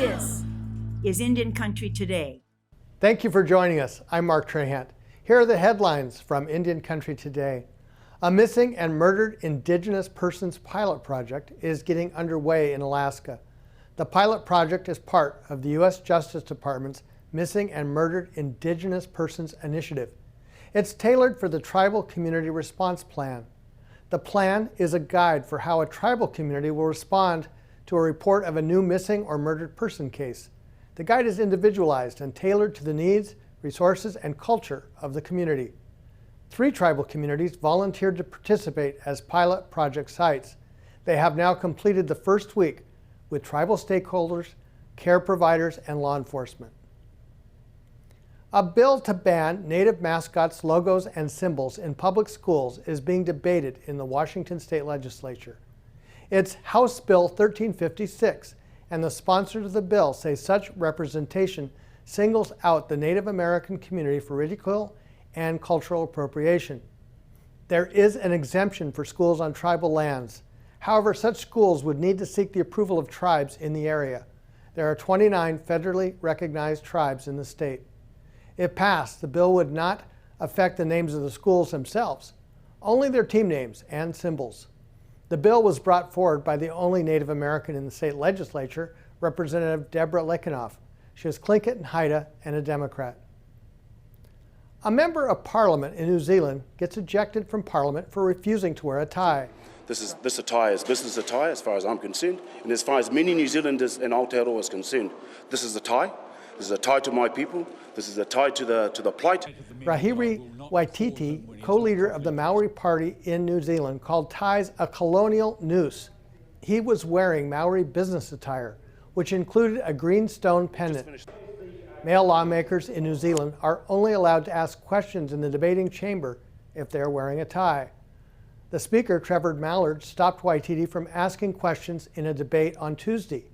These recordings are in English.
This is Indian Country Today. Thank you for joining us. I'm Mark Trahant. Here are the headlines from Indian Country Today. A missing and murdered Indigenous persons pilot project is getting underway in Alaska. The pilot project is part of the U.S. Justice Department's Missing and Murdered Indigenous Persons Initiative. It's tailored for the Tribal Community Response Plan. The plan is a guide for how a tribal community will respond to a report of a new missing or murdered person case. The guide is individualized and tailored to the needs, resources, and culture of the community. 3 tribal communities volunteered to participate as pilot project sites. They have now completed the first week with tribal stakeholders, care providers, and law enforcement. A bill to ban Native mascots, logos, and symbols in public schools is being debated in the Washington State Legislature. It's House Bill 1356, and the sponsors of the bill say such representation singles out the Native American community for ridicule and cultural appropriation. There is an exemption for schools on tribal lands. However, such schools would need to seek the approval of tribes in the area. There are 29 federally recognized tribes in the state. If passed, the bill would not affect the names of the schools themselves, only their team names and symbols. The bill was brought forward by the only Native American in the state legislature, Representative Deborah Lekinoff. She is Tlingit and Haida and a Democrat. A member of Parliament in New Zealand gets ejected from Parliament for refusing to wear a tie. This attire is business attire as far as I'm concerned, and as far as many New Zealanders in Aotearoa is concerned. This is a tie. This is a tie to my people. This is a tie to the plight. Rahiri Waititi, co-leader of the Maori Party in New Zealand, called ties a colonial noose. He was wearing Maori business attire, which included a green stone pendant. Male lawmakers in New Zealand are only allowed to ask questions in the debating chamber if they are wearing a tie. The Speaker, Trevor Mallard, stopped Waititi from asking questions in a debate on Tuesday.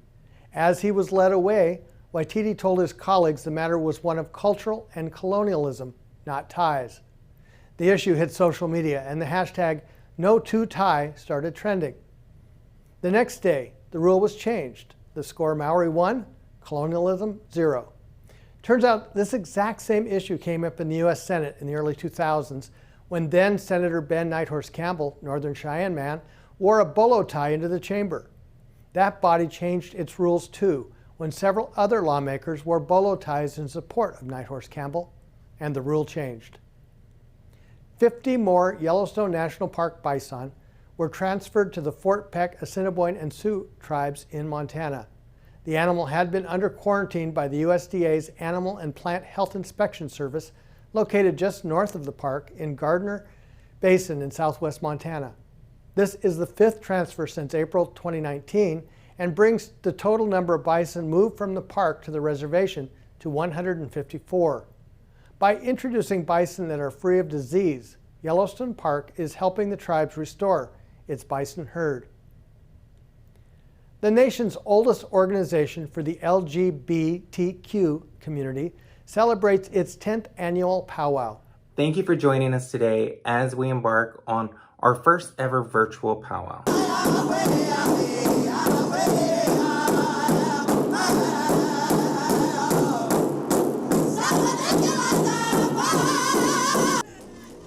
As he was led away, Waititi told his colleagues the matter was one of cultural and colonialism, not ties. The issue hit social media, and the hashtag #NoToTie started trending. The next day, the rule was changed. The score: Maori 1, colonialism 0. Turns out this exact same issue came up in the U.S. Senate in the early 2000s when then Senator Ben Nighthorse Campbell, Northern Cheyenne man, wore a bolo tie into the chamber. That body changed its rules too, when several other lawmakers wore bolo ties in support of Nighthorse Campbell, and the rule changed. 50 more Yellowstone National Park bison were transferred to the Fort Peck, Assiniboine, and Sioux tribes in Montana. The animal had been under quarantine by the USDA's Animal and Plant Health Inspection Service, located just north of the park in Gardner Basin in southwest Montana. This is the 5th transfer since April 2019, and brings the total number of bison moved from the park to the reservation to 154. By introducing bison that are free of disease, Yellowstone Park is helping the tribes restore its bison herd. The nation's oldest organization for the LGBTQ community celebrates its 10th annual powwow. Thank you for joining us today as we embark on our first ever virtual powwow.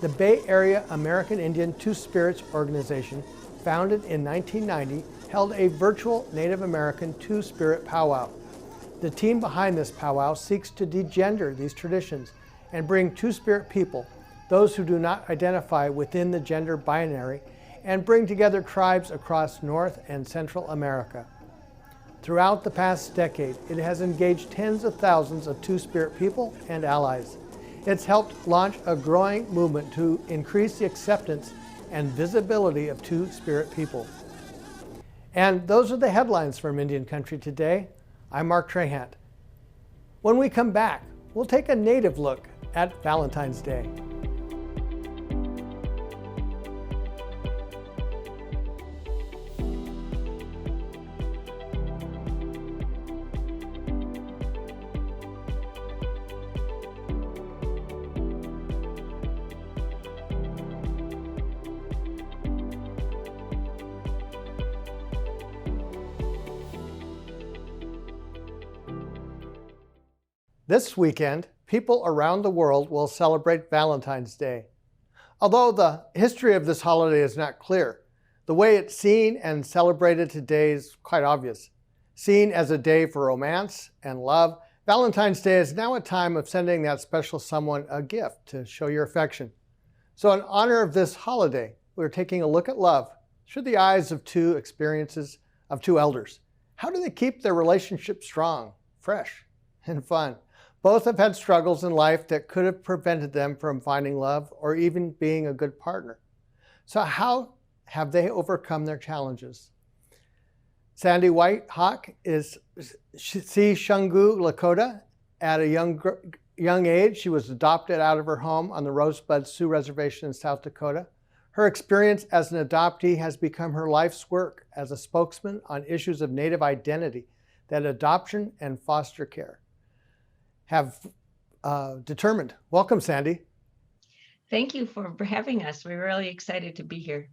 The Bay Area American Indian Two Spirits organization, founded in 1990, held a virtual Native American Two-Spirit powwow. The team behind this powwow seeks to degender these traditions and bring Two-Spirit people, those who do not identify within the gender binary, and bring together tribes across North and Central America. Throughout the past decade, it has engaged tens of thousands of Two-Spirit people and allies. It's helped launch a growing movement to increase the acceptance and visibility of Two-Spirit people. And those are the headlines from Indian Country Today. I'm Mark Trahant. When we come back, we'll take a native look at Valentine's Day. This weekend, people around the world will celebrate Valentine's Day. Although the history of this holiday is not clear, the way it's seen and celebrated today is quite obvious. Seen as a day for romance and love, Valentine's Day is now a time of sending that special someone a gift to show your affection. So in honor of this holiday, we're taking a look at love through the eyes of two experiences of two elders. How do they keep their relationship strong, fresh, and fun? Both have had struggles in life that could have prevented them from finding love or even being a good partner. So how have they overcome their challenges? Sandy White Hawk is Si Shungu Lakota. At a young age, she was adopted out of her home on the Rosebud Sioux Reservation in South Dakota. Her experience as an adoptee has become her life's work as a spokesman on issues of Native identity that adoption and foster care have determined. Welcome, Sandy. Thank you for having us. We're really excited to be here.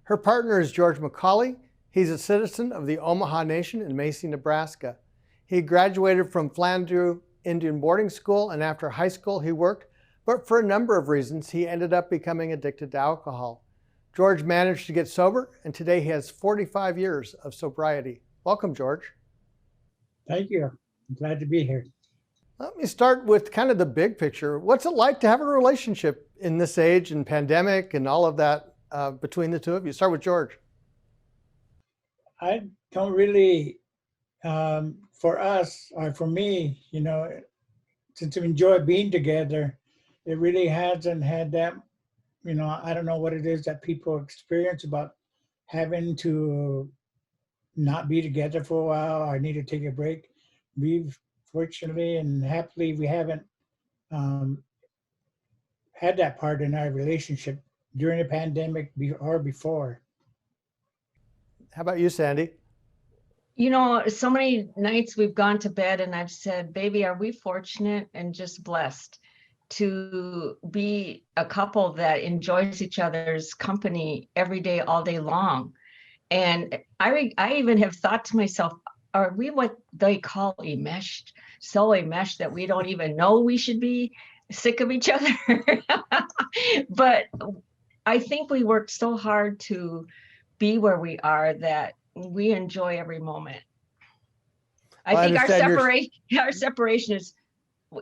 Her partner is George McCauley. He's a citizen of the Omaha Nation in Macy, Nebraska. He graduated from Flandreau Indian Boarding School, and after high school he worked, but for a number of reasons he ended up becoming addicted to alcohol. George managed to get sober, and today he has 45 years of sobriety. Welcome, George. Thank you. I'm glad to be here. Let me start with kind of the big picture. What's it like to have a relationship in this age and pandemic and all of that between the two of you? Start with George. I don't really, for us, or for me, to enjoy being together, it really hasn't had that, I don't know what it is that people experience about having to not be together for a while. I need to take a break. We've fortunately and happily, we haven't had that part in our relationship during the pandemic or before. How about you, Sandy? So many nights we've gone to bed and I've said, baby, are we fortunate and just blessed to be a couple that enjoys each other's company every day, all day long? And I even have thought to myself, are we what they call enmeshed? So enmeshed that we don't even know we should be sick of each other. But I think we worked so hard to be where we are that we enjoy every moment. I think our separation is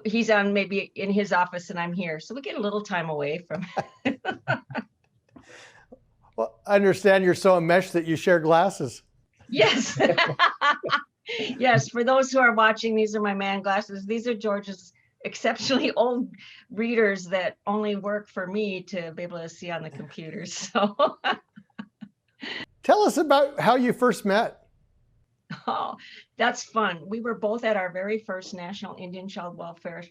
he's on maybe in his office and I'm here. So we get a little time away from Well, I understand you're so enmeshed that you share glasses. Yes. Yes, for those who are watching, these are my man glasses. These are George's exceptionally old readers that only work for me to be able to see on the computer. So tell us about how you first met. Oh, that's fun. We were both at our very first National Indian Child Welfare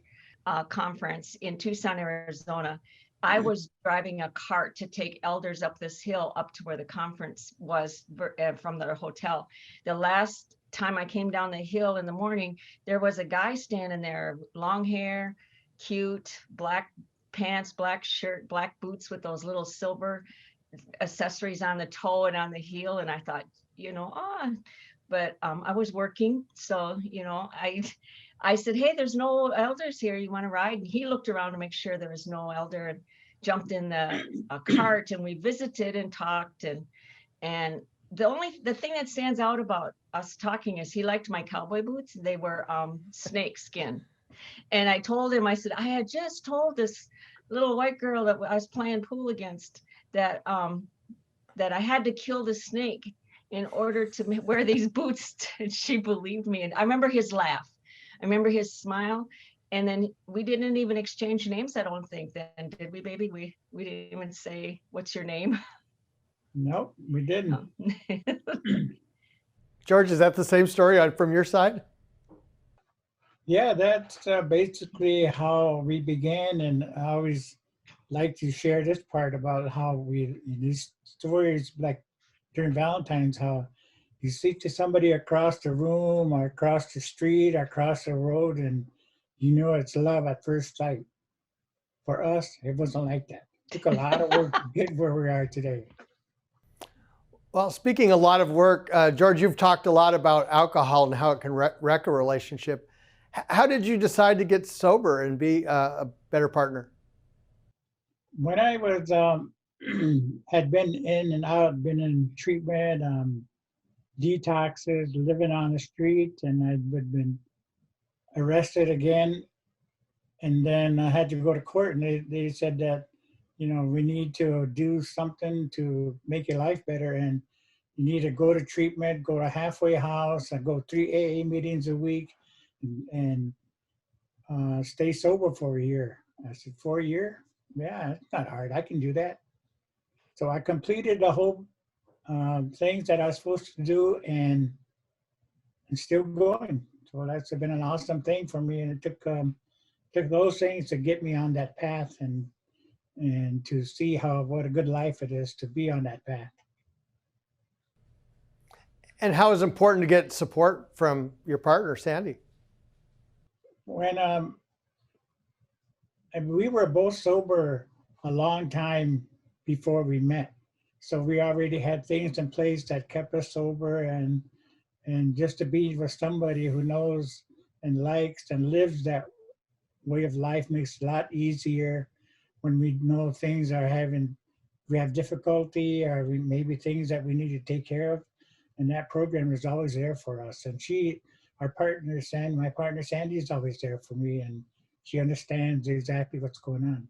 Conference in Tucson, Arizona. I was driving a cart to take elders up this hill up to where the conference was from their hotel. The last time I came down the hill in the morning, there was a guy standing there, long hair, cute, black pants, black shirt, black boots with those little silver accessories on the toe and on the heel. And I thought, but I was working. So, I said, hey, there's no elders here. You want to ride? And he looked around to make sure there was no elder and jumped in the cart, and we visited and talked. And the thing that stands out about us talking is he liked my cowboy boots. They were snake skin. And I told him, I said, I had just told this little white girl that I was playing pool against that I had to kill the snake in order to wear these boots. And she believed me. And I remember his laugh. I remember his smile. And then we didn't even exchange names, I don't think, then, did we, baby? We didn't even say, what's your name? Nope, we didn't. George, is that the same story from your side? Yeah, that's basically how we began. And I always like to share this part about how these stories, like during Valentine's, how you speak to somebody across the room or across the street or across the road, and it's love at first sight. For us, it wasn't like that. It took a lot of work to get where we are today. Well, speaking a lot of work, George, you've talked a lot about alcohol and how it can wreck a relationship. How did you decide to get sober and be a better partner? When I was had been in and out, been in treatment, detoxes, living on the street, and I'd been arrested again. And then I had to go to court, and they said that, we need to do something to make your life better. And you need to go to treatment, go to halfway house, and go 3 AA meetings a week, and stay sober for a year. I said, for a year? Yeah, it's not hard. I can do that. So I completed the whole things that I was supposed to do, and still going. So that's been an awesome thing for me. And it took those things to get me on that path, and to see what a good life it is to be on that path. And how is it important to get support from your partner, Sandy? When and we were both sober a long time before we met, so we already had things in place that kept us sober, and just to be with somebody who knows and likes and lives that way of life makes it a lot easier when we know we have difficulty, or maybe things that we need to take care of. And that program is always there for us. And my partner Sandy is always there for me, and she understands exactly what's going on.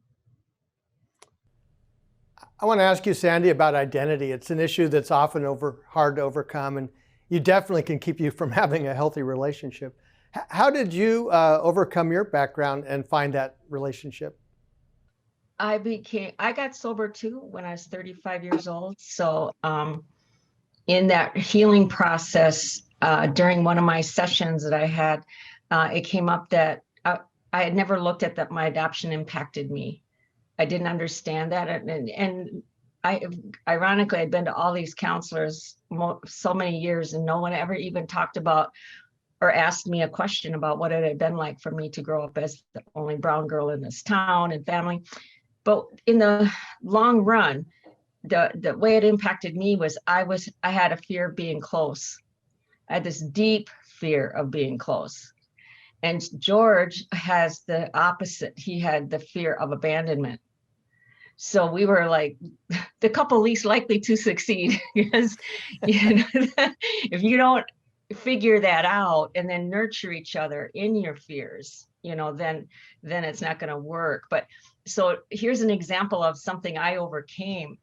I want to ask you, Sandy, about identity. It's an issue that's often hard to overcome, and you definitely can keep you from having a healthy relationship. How did you overcome your background and find that relationship? I got sober too when I was 35 years old. So in that healing process, during one of my sessions that I had, it came up that I had never looked at that my adoption impacted me. I didn't understand that. And I, ironically, I'd been to all these counselors so many years, and no one ever even talked about or asked me a question about what it had been like for me to grow up as the only brown girl in this town and family. But in the long run, the way it impacted me was I had a fear of being close. I had this deep fear of being close. And George has the opposite. He had the fear of abandonment. So we were like the couple least likely to succeed, because if you don't figure that out and then nurture each other in your fears, then it's not going to work. But so here's an example of something I overcame.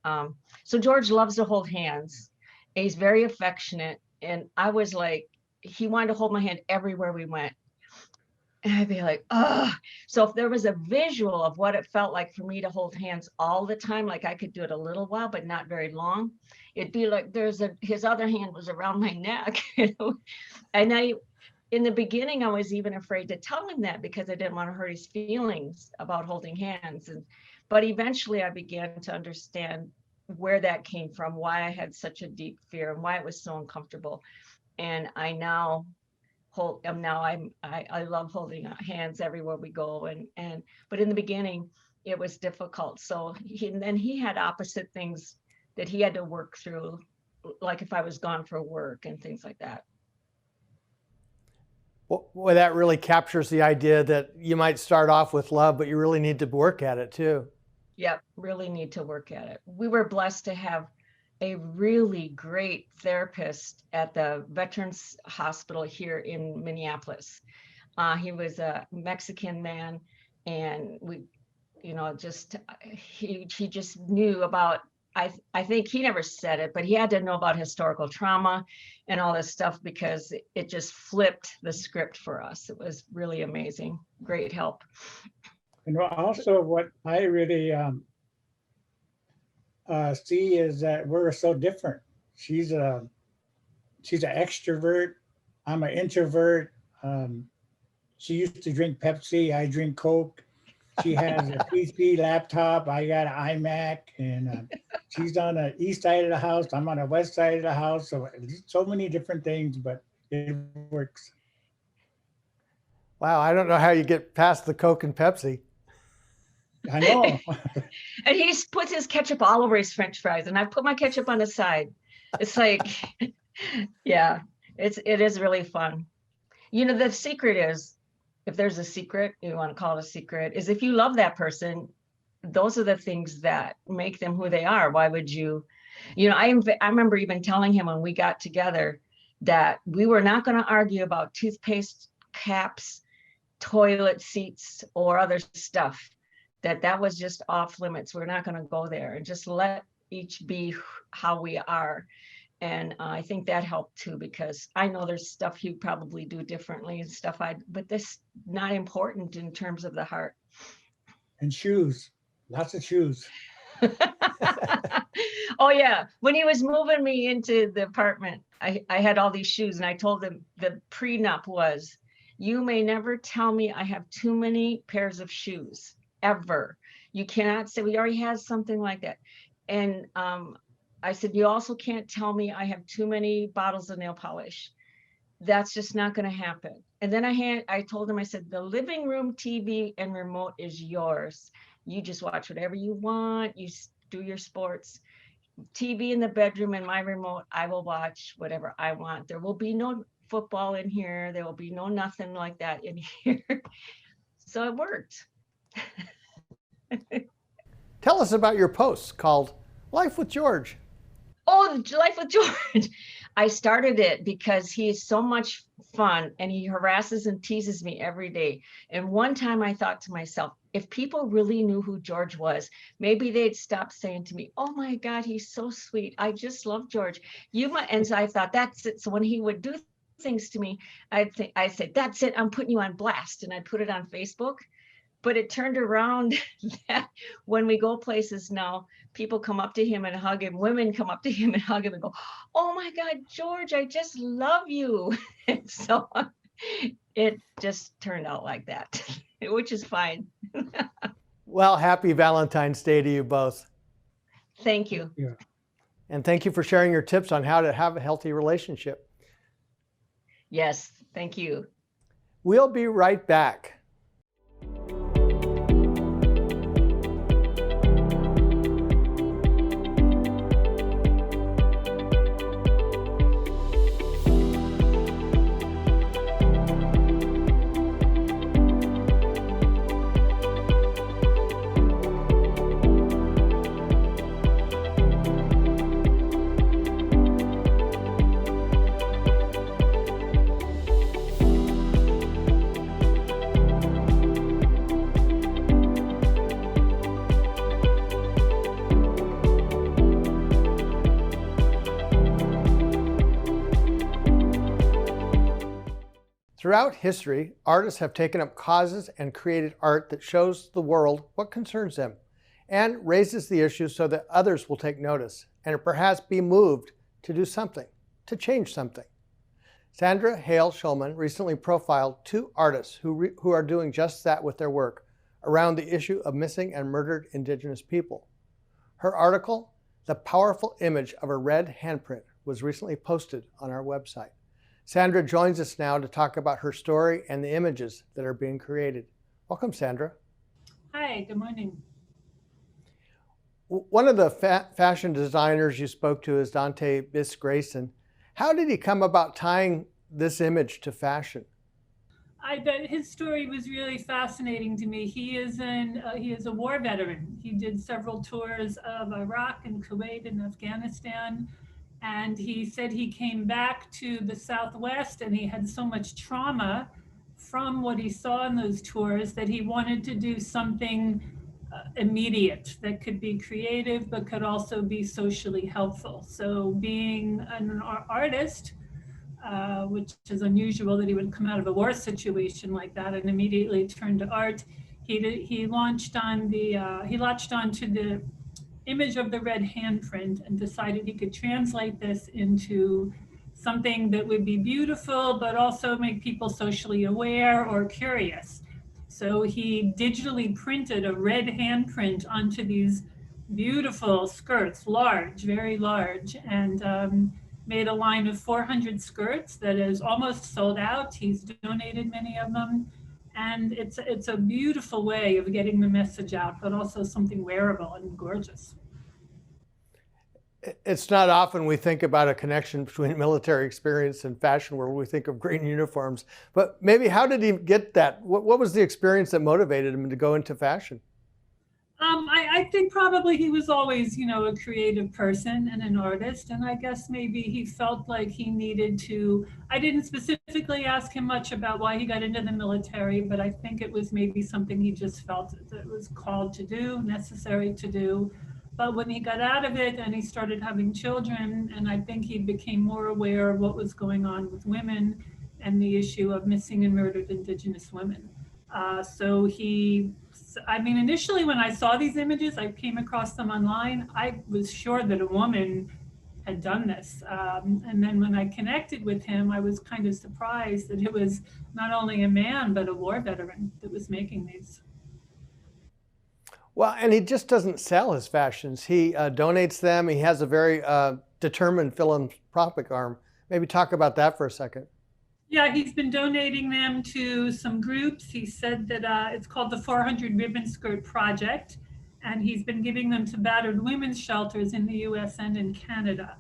So George loves to hold hands. He's very affectionate. And I was like, he wanted to hold my hand everywhere we went. And I'd be like, oh. So if there was a visual of what it felt like for me to hold hands all the time, like I could do it a little while, but not very long, it'd be like his other hand was around my neck. And in the beginning, I was even afraid to tell him that, because I didn't want to hurt his feelings about holding hands. But eventually I began to understand where that came from, why I had such a deep fear, and why it was so uncomfortable. And I now I love holding hands everywhere we go. But in the beginning, it was difficult. So he had opposite things that he had to work through, like if I was gone for work and things like that. Well, that really captures the idea that you might start off with love, but you really need to work at it too. Yep, really need to work at it. We were blessed to have a really great therapist at the Veterans Hospital here in Minneapolis. He was a Mexican man, and he just knew about, I think he never said it, but he had to know about historical trauma and all this stuff, because it just flipped the script for us. It was really amazing. Great help. And also what I really see is that we're so different. She's an extrovert. I'm an introvert. She used to drink Pepsi. I drink Coke. She has a PC laptop. I got an iMac, and she's on the east side of the house. I'm on the west side of the house. So many different things, but it works. Wow, I don't know how you get past the Coke and Pepsi. I know. And he puts his ketchup all over his French fries, and I put my ketchup on the side. It's like, yeah, it is really fun. The secret is if there's a secret, you want to call it a secret, is if you love that person, those are the things that make them who they are. Why would you, I remember even telling him when we got together that we were not going to argue about toothpaste caps, toilet seats, or other stuff, that was just off limits. We're not going to go there, and just let each be how we are. And I think that helped too, because I know there's stuff he probably do differently and stuff but this not important in terms of the heart. And shoes, lots of shoes. Oh yeah, when he was moving me into the apartment, I had all these shoes, and I told him the prenup was, you may never tell me I have too many pairs of shoes, ever. You cannot say, we already had something like that. And I said, you also can't tell me I have too many bottles of nail polish. That's just not going to happen. And then I told him, I said, the living room TV and remote is yours. You just watch whatever you want. You do your sports. TV in the bedroom and my remote, I will watch whatever I want. There will be no football in here. There will be no nothing like that in here. So it worked. Tell us about your posts called Life with George. Oh, Life with George. I started it because he is so much fun, and he harasses and teases me every day. And one time I thought to myself, if people really knew who George was, maybe they'd stop saying to me, oh my God, he's so sweet. I just love George. And so I thought, that's it. So when he would do things to me, I said, that's it. I'm putting you on blast. And I put it on Facebook. But it turned around that when we go places now, people come up to him and hug him. Women come up to him and hug him and go, oh my God, George, I just love you. And so it just turned out like that, which is fine. Well, happy Valentine's Day to you both. Thank you. Yeah. And thank you for sharing your tips on how to have a healthy relationship. Yes, thank you. We'll be right back. Throughout history, artists have taken up causes and created art that shows the world what concerns them and raises the issues so that others will take notice and perhaps be moved to do something, to change something. Sandra Hale Schulman recently profiled two artists who are doing just that with their work around the issue of missing and murdered Indigenous people. Her article, The Powerful Image of a Red Handprint, was recently posted on our website. Sandra joins us now to talk about her story and the images that are being created. Welcome, Sandra. Hi, good morning. One of the fashion designers you spoke to is Dante Biss-Grayson. How did he come about tying this image to fashion? I bet his story was really fascinating to me. He is a war veteran. He did several tours of Iraq and Kuwait and Afghanistan. And he said he came back to the Southwest and he had so much trauma from what he saw in those tours that he wanted to do something immediate that could be creative but could also be socially helpful. So being an artist, which is unusual that he would come out of a war situation like that and immediately turn to art, he latched onto the image of the red handprint and decided he could translate this into something that would be beautiful, but also make people socially aware or curious. So he digitally printed a red handprint onto these beautiful skirts, large, very large, and made a line of 400 skirts that is almost sold out. He's donated many of them. And it's a beautiful way of getting the message out, but also something wearable and gorgeous. It's not often we think about a connection between military experience and fashion where we think of green uniforms. But maybe how did he get that? What was the experience that motivated him to go into fashion? I think probably he was always, a creative person and an artist. And I guess maybe he felt like he needed to, I didn't specifically ask him much about why he got into the military, but I think it was maybe something he just felt that was called to do, necessary to do. But when he got out of it and he started having children, and I think he became more aware of what was going on with women and the issue of missing and murdered Indigenous women. Initially when I saw these images, I came across them online, I was sure that a woman had done this. And then when I connected with him, I was kind of surprised that it was not only a man, but a war veteran that was making these. Well, and he just doesn't sell his fashions. He donates them. He has a very determined philanthropic arm. Maybe talk about that for a second. Yeah, he's been donating them to some groups. He said that it's called the 400 Ribbon Skirt Project, and he's been giving them to battered women's shelters in the US and in Canada.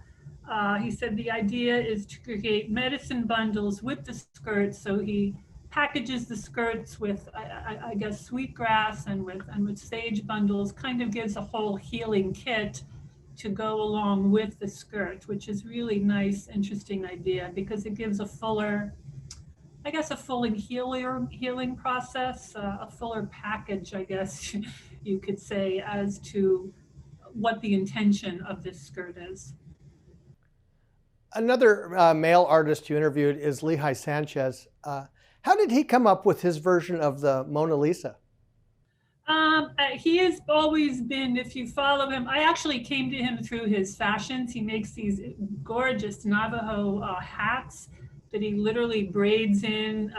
He said the idea is to create medicine bundles with the skirts, so he packages the skirts with, I guess, sweetgrass and with sage bundles, kind of gives a whole healing kit to go along with the skirt, which is really nice, interesting idea because it gives a fuller healing process, a fuller package, I guess you could say, as to what the intention of this skirt is. Another male artist you interviewed is Lehigh Sanchez. How did he come up with his version of the Mona Lisa? He has always been, if you follow him, I actually came to him through his fashions. He makes these gorgeous Navajo hats that he literally braids in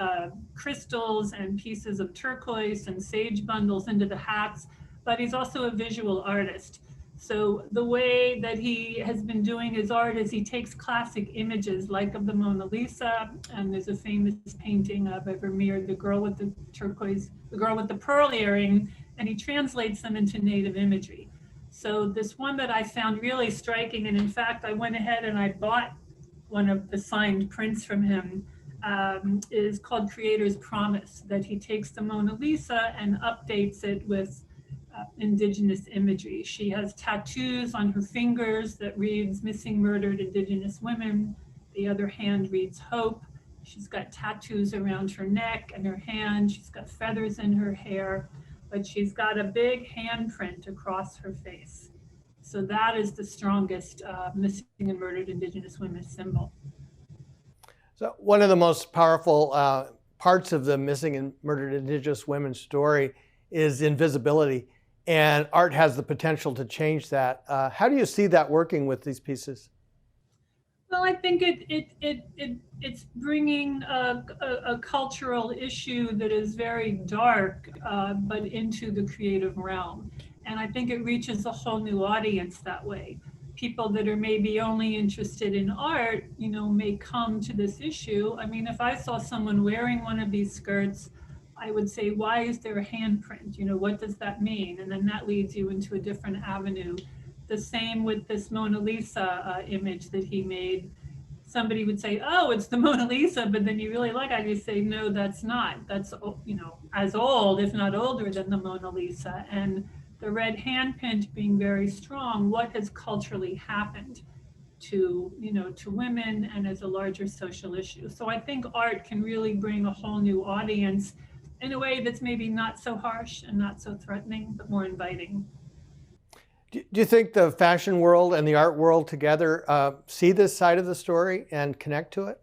crystals and pieces of turquoise and sage bundles into the hats, but he's also a visual artist. So the way that he has been doing his art is he takes classic images like of the Mona Lisa, and there's a famous painting of Vermeer, the girl with the pearl earring, and he translates them into native imagery. So this one that I found really striking, and in fact, I went ahead and I bought one of the signed prints from him, is called Creator's Promise, that he takes the Mona Lisa and updates it with Indigenous imagery. She has tattoos on her fingers that reads Missing Murdered Indigenous Women. The other hand reads Hope. She's got tattoos around her neck and her hand. She's got feathers in her hair, but she's got a big handprint across her face. So that is the strongest missing and murdered Indigenous women symbol. So one of the most powerful parts of the missing and murdered Indigenous women story is invisibility, and art has the potential to change that. How do you see that working with these pieces? Well, I think it's bringing a cultural issue that is very dark, but into the creative realm. And I think it reaches a whole new audience that way. People that are maybe only interested in art, may come to this issue. I mean, if I saw someone wearing one of these skirts, I would say, why is there a handprint? What does that mean? And then that leads you into a different avenue. The same with this Mona Lisa image that he made. Somebody would say, oh, it's the Mona Lisa, but then you really like it. You say, no, that's not. That's, as old, if not older than the Mona Lisa. And the red handprint being very strong, what has culturally happened to women and as a larger social issue. So I think art can really bring a whole new audience in a way that's maybe not so harsh and not so threatening, but more inviting. Do you think the fashion world and the art world together see this side of the story and connect to it?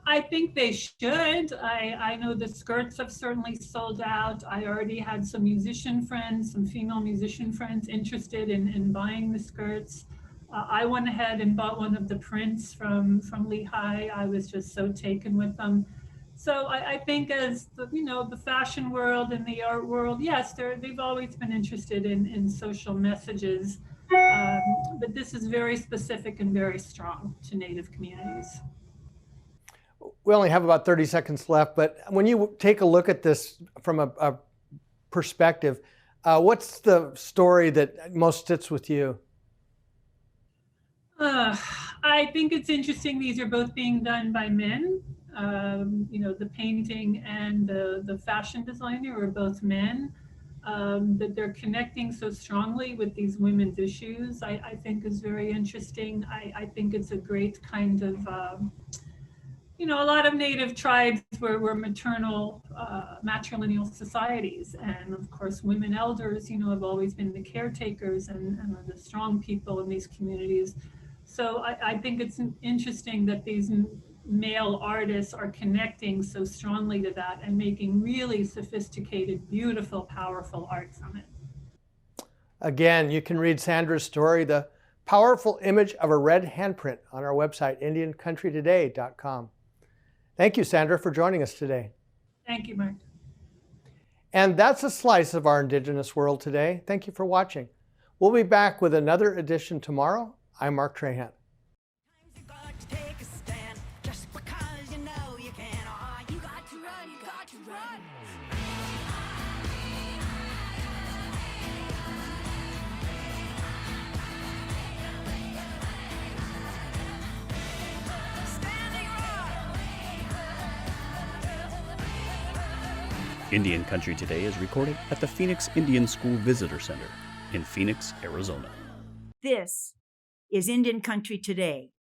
I think they should. I know the skirts have certainly sold out. I already had some female musician friends interested in buying the skirts. I went ahead and bought one of the prints from Lehigh. I was just so taken with them. So I think as the fashion world and the art world, yes, they've always been interested in social messages, but this is very specific and very strong to Native communities. We only have about 30 seconds left, but when you take a look at this from a perspective, what's the story that most sits with you? I think it's interesting. These are both being done by men. The painting and the fashion designer are both men. That they're connecting so strongly with these women's issues, I think is very interesting. I think it's a great kind of, a lot of native tribes were maternal, matrilineal societies. And of course, women elders, have always been the caretakers and are the strong people in these communities. So I think it's interesting that these male artists are connecting so strongly to that and making really sophisticated, beautiful, powerful art from it. Again, you can read Sandra's story, The Powerful Image of a Red Handprint, on our website, IndianCountryToday.com. Thank you, Sandra, for joining us today. Thank you, Mark. And that's a slice of our Indigenous world today. Thank you for watching. We'll be back with another edition tomorrow. I'm Mark Trahan. Indian Country Today is recorded at the Phoenix Indian School Visitor Center in Phoenix, Arizona. This is Indian Country Today.